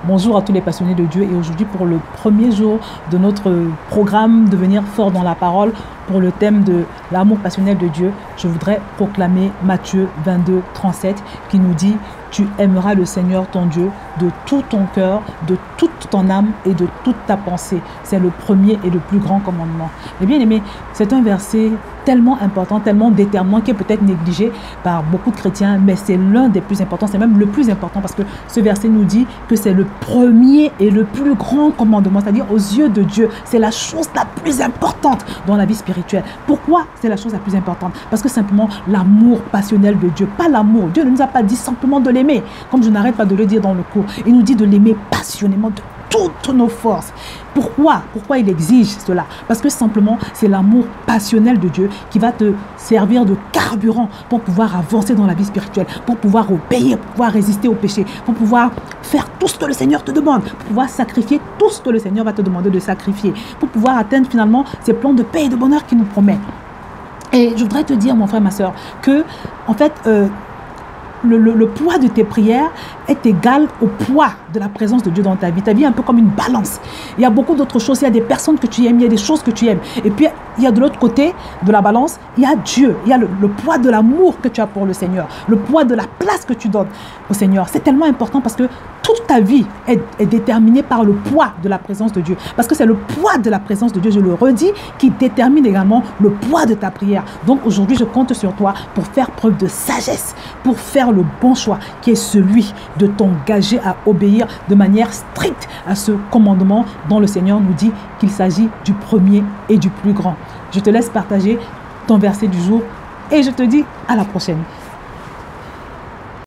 Bonjour à tous les passionnés de Dieu et aujourd'hui pour le premier jour de notre programme Devenir fort dans la parole pour le thème de l'amour passionnel de Dieu, je voudrais proclamer Matthieu 22, 37 qui nous dit « Tu aimeras le Seigneur ton Dieu de tout ton cœur, de toute ton âme et de toute ta pensée. » C'est le premier et le plus grand commandement. Mais bien aimé, c'est un verset tellement important, tellement déterminant qui est peut-être négligé par beaucoup de chrétiens, mais c'est l'un des plus importants, c'est même le plus important parce que ce verset nous dit que c'est le premier et le plus grand commandement, c'est-à-dire aux yeux de Dieu, c'est la chose la plus importante dans la vie spirituelle. Pourquoi c'est la chose la plus importante? Parce que simplement l'amour passionnel de Dieu, pas l'amour. Dieu ne nous a pas dit simplement de l'aimer, comme je n'arrête pas de le dire dans le cours. Il nous dit de l'aimer passionnément, de toutes nos forces. Pourquoi il exige cela? Parce que simplement, c'est l'amour passionnel de Dieu qui va te servir de carburant pour pouvoir avancer dans la vie spirituelle, pour pouvoir obéir, pour pouvoir résister au péché, pour pouvoir faire tout ce que le Seigneur te demande, pour pouvoir sacrifier tout ce que le Seigneur va te demander de sacrifier, pour pouvoir atteindre finalement ces plans de paix et de bonheur qu'il nous promet. Et je voudrais te dire, mon frère, ma soeur, que en fait, le poids de tes prières est égal au poids de la présence de Dieu dans ta vie. Ta vie est un peu comme une balance. Il y a beaucoup d'autres choses. Il y a des personnes que tu aimes, il y a des choses que tu aimes. Et puis, il y a de l'autre côté de la balance, il y a Dieu. Il y a le poids de l'amour que tu as pour le Seigneur. Le poids de la place que tu donnes au Seigneur. C'est tellement important parce que toute ta vie est déterminée par le poids de la présence de Dieu. Parce que c'est le poids de la présence de Dieu, je le redis, qui détermine également le poids de ta prière. Donc aujourd'hui, je compte sur toi pour faire preuve de sagesse, pour faire le bon choix, qui est celui de t'engager à obéir de manière stricte à ce commandement dont le Seigneur nous dit qu'il s'agit du premier et du plus grand. Je te laisse partager ton verset du jour et je te dis à la prochaine.